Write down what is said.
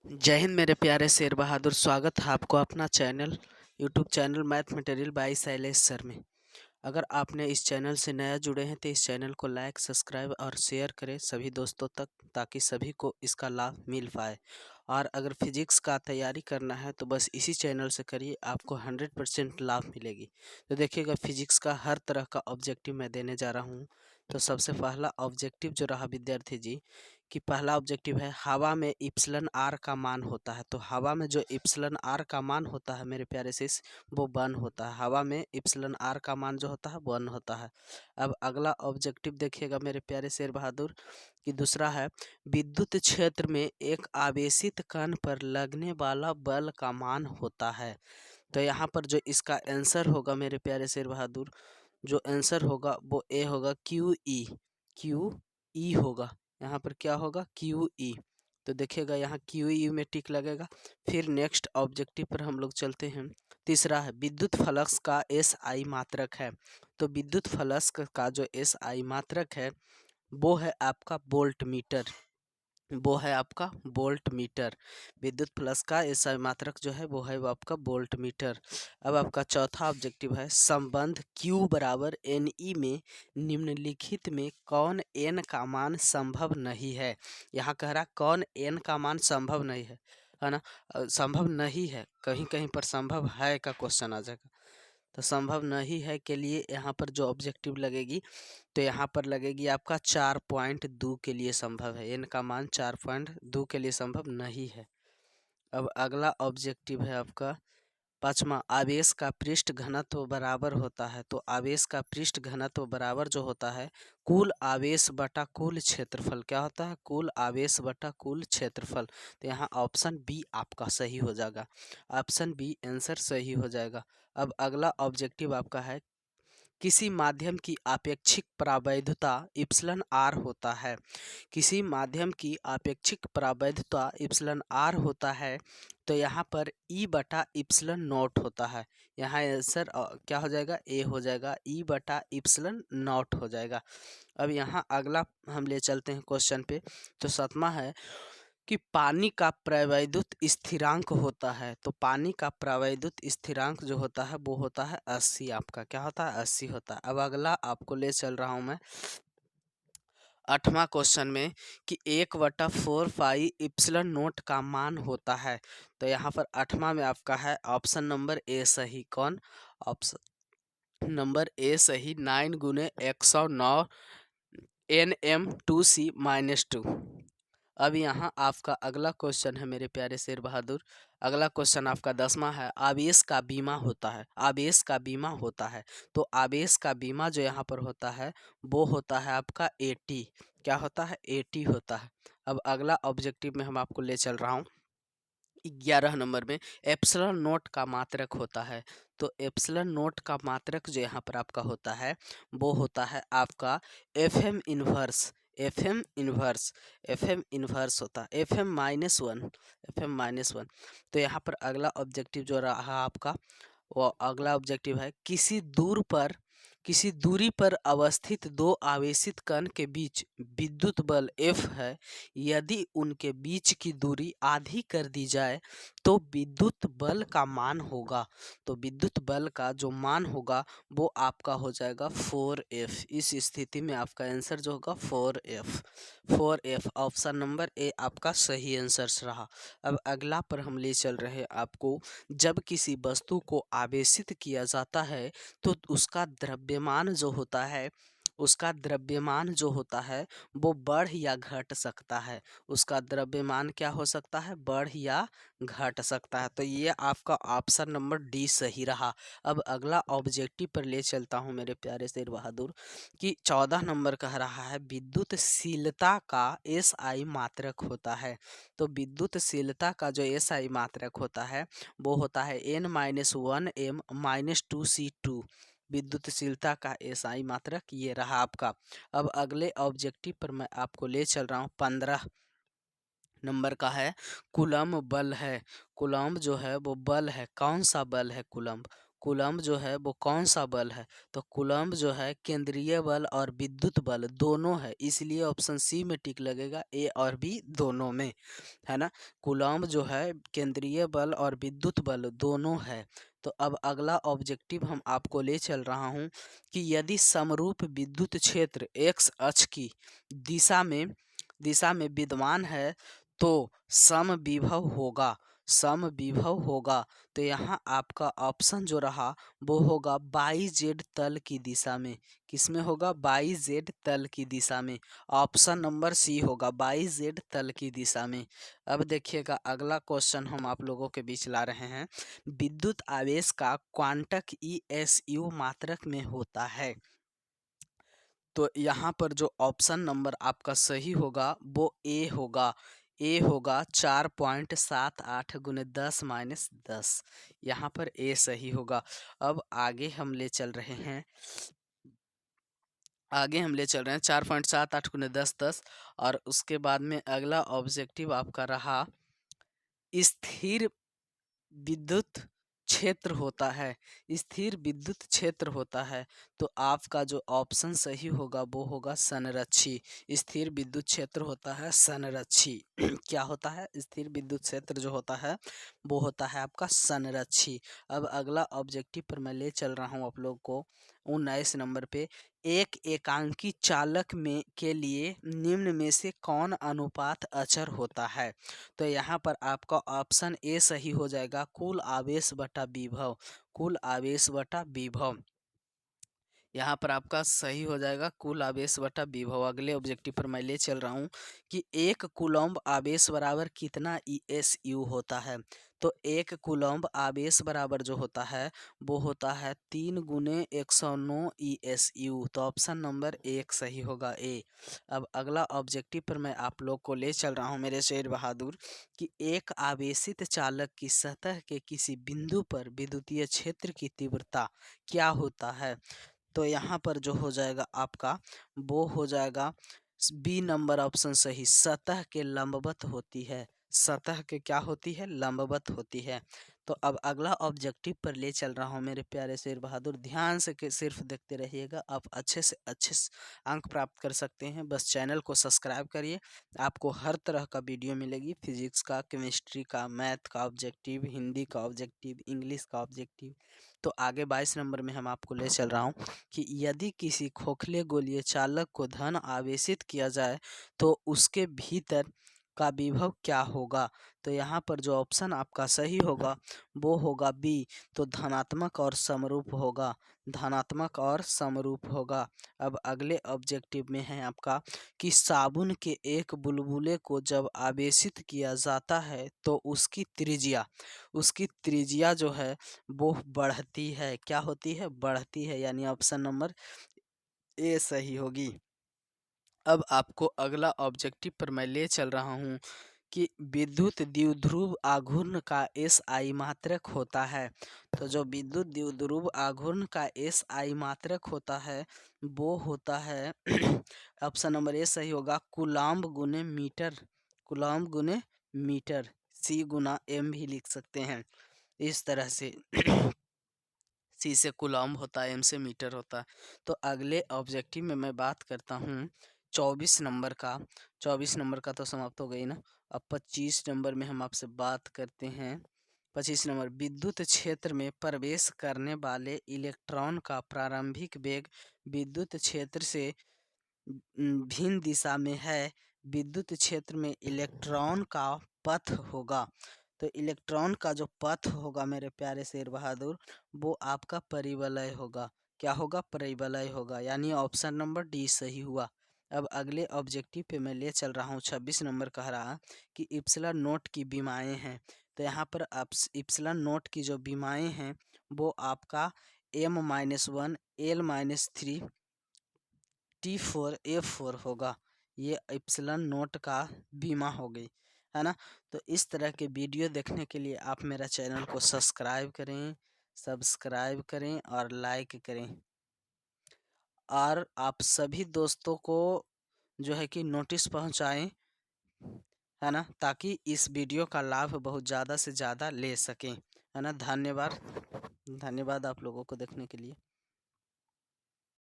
जय हिंद मेरे प्यारे शेर बहादुर। स्वागत है आपको अपना channel YouTube channel math material by Shailesh sir में। अगर आपने इस चैनल से नया जुड़े हैं तो इस चैनल को लाइक सब्सक्राइब और शेयर करें सभी दोस्तों तक, ताकि सभी को इसका लाभ मिल पाए। और अगर फिजिक्स का तैयारी करना है तो बस इसी चैनल से करिए, आपको 100% लाभ मिलेगी। तो देखिएगा, फिजिक्स का हर तरह का ऑब्जेक्टिव मैं देने जा रहा हूँ। तो सबसे पहला ऑब्जेक्टिव जो रहा विद्यार्थी जी, कि पहला ऑब्जेक्टिव है हवा में इप्सिलॉन आर का मान होता है। तो हवा में जो इप्सिलॉन आर का मान होता है मेरे प्यारे से, वो 1 होता है। हवा में इप्सिलॉन आर का मान जो होता है 1 होता है। अब अगला ऑब्जेक्टिव देखिएगा मेरे प्यारे शेर बहादुर, कि दूसरा है विद्युत क्षेत्र में एक आवेशित कण पर लगने वाला बल का मान होता है। तो यहाँ पर जो इसका आंसर होगा मेरे प्यारे शेर बहादुर, जो आंसर होगा वो ए होगा, क्यू ई होगा। यहाँ पर क्या होगा, क्यू ई। तो देखिएगा यहाँ क्यू ई में टिक लगेगा। फिर नेक्स्ट ऑब्जेक्टिव पर हम लोग चलते हैं। तीसरा है विद्युत फ्लक्स का एस आई मात्रक है। तो विद्युत फ्लक्स का जो एस आई मात्रक है वो है आपका वोल्ट मीटर। वो है आपका वोल्ट मीटर। विद्युत प्लस का एसआई मात्रक जो है वो है वो आपका वोल्ट मीटर। अब आपका चौथा ऑब्जेक्टिव है संबंध Q बराबर NE में निम्नलिखित में कौन n का मान संभव नहीं है। यहाँ कह रहा कौन n का मान संभव नहीं है ना। संभव नहीं है, कहीं कहीं पर संभव है का क्वेश्चन आ जाएगा। तो संभव नहीं है के लिए यहाँ पर जो ऑब्जेक्टिव लगेगी, तो यहाँ पर लगेगी आपका 4.2 के लिए संभव है। n का मान 4.2 के लिए संभव नहीं है। अब अगला ऑब्जेक्टिव है आपका पांचवा, आवेश का पृष्ठ घनत्व बराबर होता है। तो आवेश का पृष्ठ घनत्व बराबर जो होता है कुल आवेश बटा कुल क्षेत्रफल। क्या होता है, कुल आवेश बटा कुल क्षेत्रफल। तो यहाँ ऑप्शन बी आपका सही हो जाएगा। ऑप्शन बी आंसर सही हो जाएगा। अब अगला ऑब्जेक्टिव आपका है किसी माध्यम की आपेक्षिक प्रावैधता इप्सिलॉन आर होता है। किसी माध्यम की आपेक्षिक प्रावैधता इप्सिलॉन आर होता है। तो यहाँ पर ई बटा इप्सिलॉन नॉट होता है। यहाँ आंसर क्या हो जाएगा, ए हो जाएगा। ई बटा इप्सिलॉन नॉट हो जाएगा। अब यहाँ अगला हम ले चलते हैं क्वेश्चन पे। तो सातवां है कि पानी का प्रवैद्युत स्थिरांक होता है। तो पानी का प्रवैद्युत स्थिरांक जो होता है वो होता है 80। आपका क्या होता है, 80 होता है। अब अगला आपको ले चल रहा हूँ मैं आठवां क्वेश्चन में, कि 1/4 पाई इप्सिलॉन नोट का मान होता है। तो यहाँ पर आठवां में आपका है ऑप्शन नंबर ए सही। कौन, ऑप्शन नंबर ए सही, 9 गुने 109 NM2C-2। अब यहाँ आपका अगला क्वेश्चन है मेरे प्यारे शेर बहादुर। अगला क्वेश्चन आपका 10वां है, आवेश का बीमा होता है। आवेश का बीमा होता है। तो आवेश का बीमा जो यहाँ पर होता है वो होता है आपका 80। क्या होता है, 80 होता है। अब अगला ऑब्जेक्टिव में हम आपको ले चल रहा हूँ 11 नंबर में, एप्सिलॉन नोट का मात्रक होता है। तो एप्सिलॉन नोट का मात्रक जो यहाँ पर आपका होता है वो होता है आपका एफ एम इनवर्स होता है एफ एम माइनस वन। तो यहाँ पर अगला ऑब्जेक्टिव जो रहा आपका, वो अगला ऑब्जेक्टिव है किसी दूरी पर अवस्थित दो आवेशित कण के बीच विद्युत बल F है। यदि उनके बीच की दूरी आधी कर दी जाए तो विद्युत बल का मान होगा। तो विद्युत बल का जो मान होगा वो आपका हो जाएगा 4F। इस स्थिति में आपका आंसर जो होगा 4F ऑप्शन नंबर ए आपका सही आंसर रहा। अब अगला पर हम ले चल रहे हैं आपको, जब किसी वस्तु को आवेशित किया जाता है तो उसका द्रव्यमान जो होता है वो बढ़ या घट सकता है। उसका द्रव्यमान क्या हो सकता है, बढ़ या घट सकता है। तो ये आपका ऑप्शन नंबर डी सही रहा। अब अगला ऑब्जेक्टिव पर ले चलता हूँ मेरे प्यारे शेर बहादुर, कि 14 नंबर कह रहा है विद्युतशीलता का एस आई मात्रक होता है। तो विद्युतशीलता का जो एस आई मात्रक होता है वो होता है N-1M-2C2। विद्युतशीलता का एसआई मात्रक ये रहा आपका। अब अगले ऑब्जेक्टिव पर मैं आपको ले चल रहा हूँ 15 नंबर का है, कूलम्ब बल है। कूलम्ब जो है वो बल है। कौन सा बल है, कूलम्ब। कूलम्ब जो है वो कौन सा बल है, तो कूलम्ब जो है केंद्रीय बल और विद्युत बल दोनों है, इसलिए ऑप्शन सी में टिक लगेगा, ए और बी दोनों में, है ना। कूलम्ब जो है केंद्रीय बल और विद्युत बल दोनों है। तो अब अगला ऑब्जेक्टिव हम आपको ले चल रहा हूँ कि यदि समरूप विद्युत क्षेत्र एक्स अक्ष की दिशा में विद्यमान है तो समविभव होगा, समविभव होगा। तो यहाँ आपका ऑप्शन जो रहा वो होगा वाई जेड तल की दिशा में, किसमें होगा, वाई जेड तल की दिशा में, ऑप्शन नंबर सी होगा वाई जेड तल की दिशा में। अब देखिएगा अगला क्वेश्चन हम आप लोगों के बीच ला रहे हैं, विद्युत आवेश का क्वांटक ESU मात्रक में होता है। तो यहाँ पर जो ऑप्शन नंबर आपका सही होगा वो ए होगा, ए होगा 4.78 गुने 10-10, यहाँ पर ए सही होगा। अब आगे हम ले चल रहे हैं 4.78 गुने 10-10, और उसके बाद में अगला ऑब्जेक्टिव आपका रहा स्थिर विद्युत क्षेत्र होता है, स्थिर विद्युत क्षेत्र होता है। तो आपका जो ऑप्शन सही होगा वो होगा संरक्षी, स्थिर विद्युत क्षेत्र होता है संरक्षी। क्या होता है, स्थिर विद्युत क्षेत्र जो होता है वो होता है आपका संरक्षी। अब अगला ऑब्जेक्टिव पर मैं ले चल रहा हूँ आप लोग को 19 नंबर पे, एक एकांकी चालक में के लिए निम्न में से कौन अनुपात अचर होता है। तो यहाँ पर आपका ऑप्शन ए सही हो जाएगा, कुल आवेश बटा विभव, कुल आवेश बटा विभव, यहाँ पर आपका सही हो जाएगा कुल आवेश बटा विभव। अगले ऑब्जेक्टिव पर मैं ले चल रहा हूँ कि एक कूलम्ब आवेश बराबर कितना ESU होता है। तो एक कूलम्ब आवेश बराबर जो होता है वो होता है 3 गुने 109 ESU। तो ऑप्शन नंबर 1 सही होगा, ए। अब अगला ऑब्जेक्टिव पर मैं आप लोग को ले चल रहा हूँ मेरे शेर बहादुर, कि एक आवेशित चालक की सतह के किसी बिंदु पर विद्युतीय क्षेत्र की तीव्रता क्या होता है। तो यहाँ पर जो हो जाएगा आपका वो हो जाएगा बी नंबर ऑप्शन सही, सतह के लंबवत होती है, सतह के क्या होती है, लंबवत होती है। तो अब अगला ऑब्जेक्टिव पर ले चल रहा हूँ मेरे प्यारे शेर बहादुर, ध्यान से के सिर्फ देखते रहिएगा, आप अच्छे से अच्छे अंक प्राप्त कर सकते हैं। बस चैनल को सब्सक्राइब करिए, आपको हर तरह का वीडियो मिलेगी, फिजिक्स का, केमिस्ट्री का, मैथ का ऑब्जेक्टिव, हिंदी का ऑब्जेक्टिव, इंग्लिश का ऑब्जेक्टिव। तो आगे 22 नंबर में हम आपको ले चल रहा हूँ कि यदि किसी खोखले गोलीय चालक को धन आवेशित किया जाए तो उसके भीतर का विभव क्या होगा। तो यहाँ पर जो ऑप्शन आपका सही होगा वो होगा बी, तो धनात्मक और समरूप होगा, धनात्मक और समरूप होगा। अब अगले ऑब्जेक्टिव में है आपका कि साबुन के एक बुलबुले को जब आवेशित किया जाता है तो उसकी त्रिज्या जो है वो बढ़ती है, क्या होती है, बढ़ती है, यानी ऑप्शन नंबर ए सही होगी। अब आपको अगला ऑब्जेक्टिव पर मैं ले चल रहा हूँ कि विद्युत द्विध्रुव आघूर्ण का SI मात्रक होता है। तो जो विद्युत द्विध्रुव आघूर्ण का SI मात्रक होता है वो होता है ऑप्शन नंबर ए सही होगा, कूलम्ब गुने मीटर, कूलम्ब गुने मीटर, सी गुना एम भी लिख सकते हैं इस तरह से। सी से कूलम्ब होता है, एम से मीटर होता है। तो अगले ऑब्जेक्टिव में मैं बात करता हूँ 24 नंबर का, 24 नंबर का तो समाप्त हो गई ना। अब 25 नंबर में हम आपसे बात करते हैं, 25 नंबर, विद्युत क्षेत्र में प्रवेश करने वाले इलेक्ट्रॉन का प्रारंभिक वेग विद्युत क्षेत्र से भिन्न दिशा में है, विद्युत क्षेत्र में इलेक्ट्रॉन का पथ होगा। तो इलेक्ट्रॉन का जो पथ होगा मेरे प्यारे शेर बहादुर वो आपका परिवलय होगा, क्या होगा, परिवलय होगा, यानी ऑप्शन नंबर डी सही हुआ। अब अगले ऑब्जेक्टिव पे मैं ले चल रहा हूँ, 26 नंबर कह रहा कि इप्सिलॉन नोट की बीमाएँ हैं। तो यहाँ पर आप इप्सिलॉन नोट की जो बीमाएँ हैं वो आपका M-1 L-3 T4F4 होगा, ये इप्सिलॉन नोट का बीमा हो गई, है ना। तो इस तरह के वीडियो देखने के लिए आप मेरा चैनल को सब्सक्राइब करें और लाइक करें, और आप सभी दोस्तों को जो है कि नोटिस पहुंचाएं, है ना, ताकि इस वीडियो का लाभ बहुत ज़्यादा से ज़्यादा ले सकें। है ना। धन्यवाद, धन्यवाद आप लोगों को देखने के लिए।